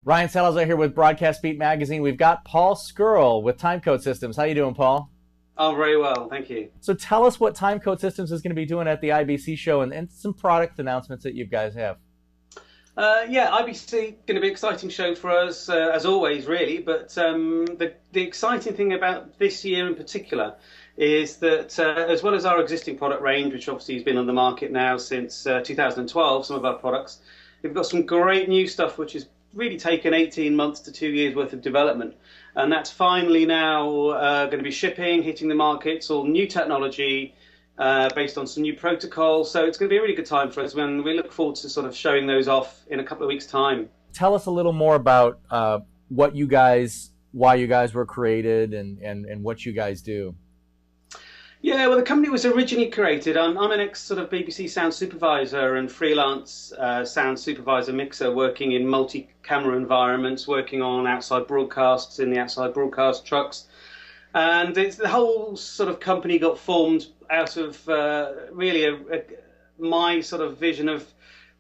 Ryan Salazar here with Broadcast Beat Magazine. We've got Paul Scurrell with Timecode Systems. How you doing, Paul? Oh, very well, thank you. So tell us what Timecode Systems is going to be doing at the IBC Show and some product announcements that you guys have. Yeah, IBC going to be an exciting show for us, as always, really. But the exciting thing about this year in particular is that as well as our existing product range, which obviously has been on the market now since 2012, some of our products, we've got some great new stuff which has really taken 18 months to 2 years worth of development. And that's finally now going to be shipping, hitting the markets, all new technology based on some new protocols. So it's going to be a really good time for us when we look forward to sort of showing those off in a couple of weeks' time. Tell us a little more about why you guys were created and what you guys do. Yeah, well, the company was originally created. I'm an ex sort of BBC sound supervisor and freelance sound supervisor mixer, working in multi-camera environments, working on outside broadcasts in the outside broadcast trucks. And the whole sort of company got formed out of really my sort of vision of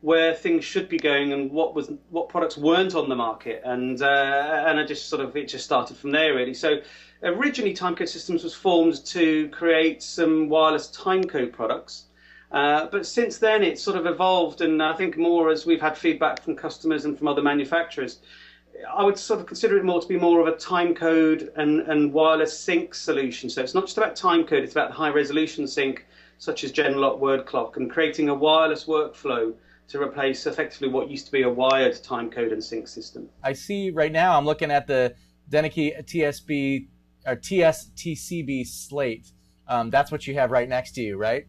where things should be going and what products weren't on the market, and I just sort of it just started from there really. So originally, Timecode Systems was formed to create some wireless timecode products, but since then it's sort of evolved, and I think more as we've had feedback from customers and from other manufacturers, I would sort of consider it more to be more of a timecode and wireless sync solution. So it's not just about timecode; it's about the high resolution sync, such as Genlock word clock, and creating a wireless workflow to replace effectively what used to be a wired timecode and sync system. I see right now I'm looking at the Denicky TSB or TSTCB slate. That's what you have right next to you, right?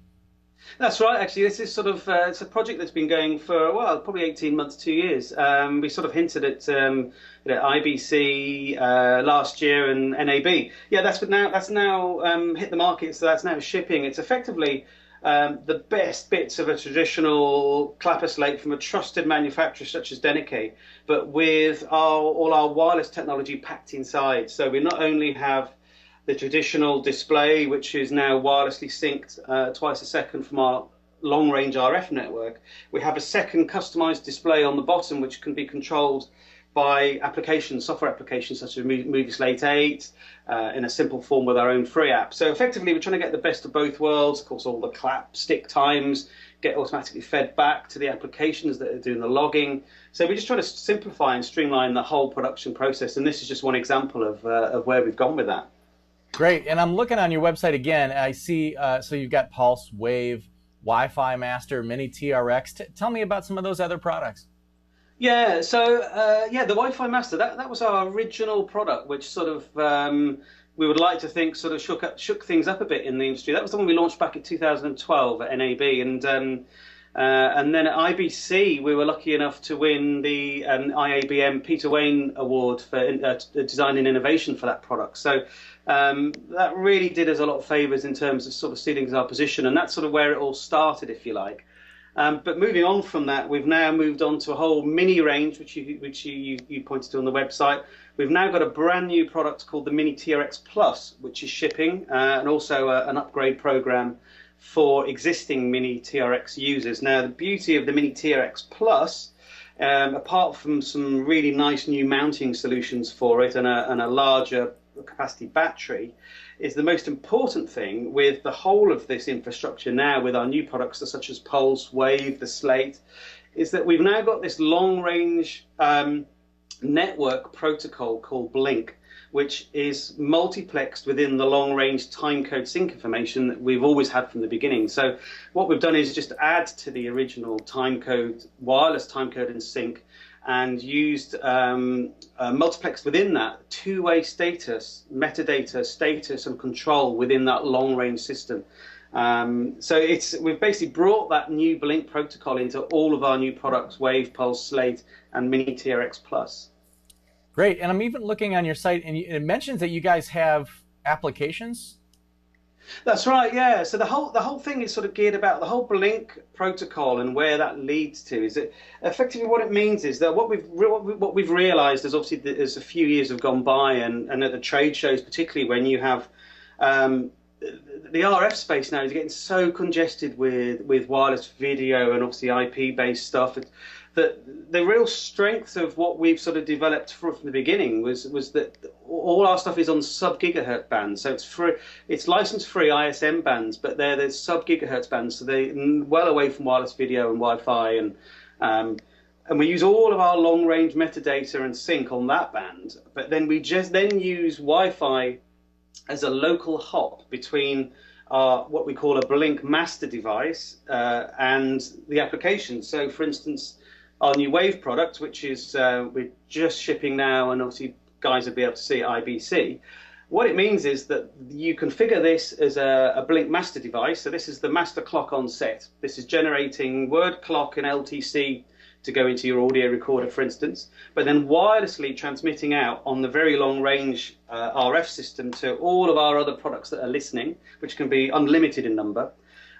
That's right. Actually, this is sort of it's a project that's been going for probably 18 months, 2 years. We sort of hinted at IBC last year and NAB. Yeah, that's now hit the market, so that's now shipping. It's effectively the best bits of a traditional clapper slate from a trusted manufacturer such as Denicky, but with all our wireless technology packed inside. So we not only have the traditional display, which is now wirelessly synced twice a second from our long-range RF network, we have a second customized display on the bottom, which can be controlled by applications, software applications such as Movie Slate 8, in a simple form with our own free app. So effectively, we're trying to get the best of both worlds. Of course, all the clap stick times get automatically fed back to the applications that are doing the logging. So we're just trying to simplify and streamline the whole production process, and this is just one example of where we've gone with that. Great, and I'm looking on your website again. I see, so you've got Pulse, Wave, Wi-Fi Master, Mini TRX. Tell me about some of those other products. Yeah, so the Wi-Fi Master, that was our original product, which sort of we would like to think sort of shook things up a bit in the industry. That was the one we launched back in 2012 at NAB, and then at IBC we were lucky enough to win the IABM Peter Wayne Award for design and innovation for that product. So that really did us a lot of favours in terms of sort of sealing our position, and that's sort of where it all started, if you like. But moving on from that, we've now moved on to a whole mini range, which you pointed to on the website. We've now got a brand new product called the Mini TRX Plus, which is shipping, and also an upgrade program for existing Mini TRX users. Now, the beauty of the Mini TRX Plus, apart from some really nice new mounting solutions for it and a larger capacity battery, is the most important thing with the whole of this infrastructure now with our new products such as Pulse, Wave, the Slate, is that we've now got this long-range network protocol called Blink, which is multiplexed within the long-range timecode sync information that we've always had from the beginning. So what we've done is just add to the original timecode, wireless timecode and sync, and used multiplexed within that two-way status, metadata, status and control within that long-range system. So we've basically brought that new Blink protocol into all of our new products, Wave, Pulse, Slate and Mini TRX Plus. Great, and I'm even looking on your site, and it mentions that you guys have applications. That's right, yeah. So the whole thing is sort of geared about the whole Blink protocol and where that leads to. Is that effectively what it means is that what we've realised is obviously as a few years have gone by, and at the trade shows particularly when you have the RF space now is getting so congested with wireless video and obviously IP-based stuff. the real strength of what we've sort of developed from the beginning was that all our stuff is on sub-gigahertz bands. So it's license-free ISM bands, but they're sub-gigahertz bands, so they're well away from wireless video and Wi-Fi, and we use all of our long-range metadata and sync on that band. But then we just use Wi-Fi as a local hop between what we call a Blink master device and the application. So, for instance, our new Wave product, which is we're just shipping now, and obviously guys will be able to see at IBC. What it means is that you configure this as a Blink master device. So this is the master clock on set. This is generating word clock and LTC to go into your audio recorder, for instance, but then wirelessly transmitting out on the very long range RF system to all of our other products that are listening, which can be unlimited in number.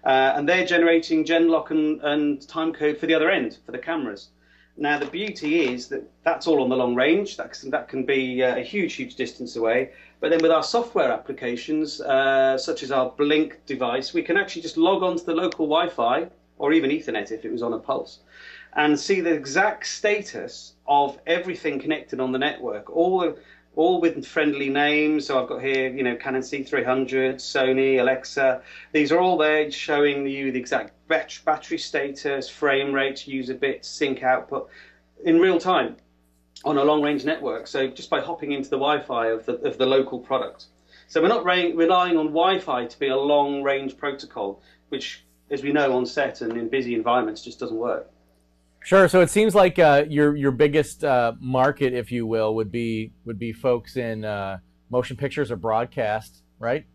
And they're generating Genlock and timecode for the other end, for the cameras. Now, the beauty is that that's all on the long range. That can be a huge distance away. But then with our software applications, such as our Blink device, we can actually just log on to the local Wi-Fi, or even Ethernet if it was on a pulse, and see the exact status of everything connected on the network, all with friendly names. So I've got here, Canon C300, Sony, Alexa. These are all there showing you the exact battery status, frame rate, user bits, sync output in real time on a long-range network. So just by hopping into the Wi-Fi of the local product. So we're not relying on Wi-Fi to be a long-range protocol, which, as we know, on set and in busy environments just doesn't work. Sure. So it seems like your biggest market, if you will, would be folks in motion pictures or broadcast, right?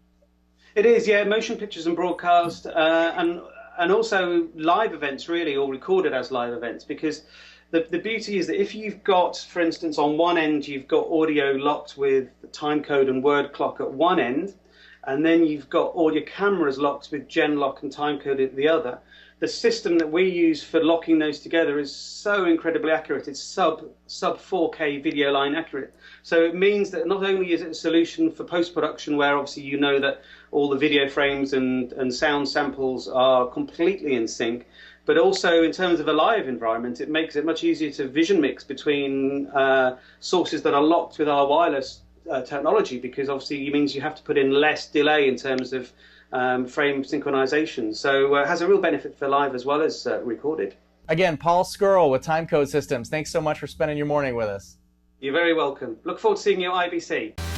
It is, yeah, motion pictures and broadcast, and also live events, really, or recorded as live events, because the beauty is that if you've got, for instance, on one end you've got audio locked with timecode and word clock at one end, and then you've got audio cameras locked with Genlock and timecode at the other. The system that we use for locking those together is so incredibly accurate. It's sub 4K video line accurate. So it means that not only is it a solution for post-production, where obviously you know that all the video frames and sound samples are completely in sync, but also in terms of a live environment, it makes it much easier to vision mix between sources that are locked with our wireless technology, because obviously it means you have to put in less delay in terms of frame synchronization. So it has a real benefit for live as well as recorded. Again, Paul Scurrell with Timecode Systems. Thanks so much for spending your morning with us. You're very welcome. Look forward to seeing you at IBC.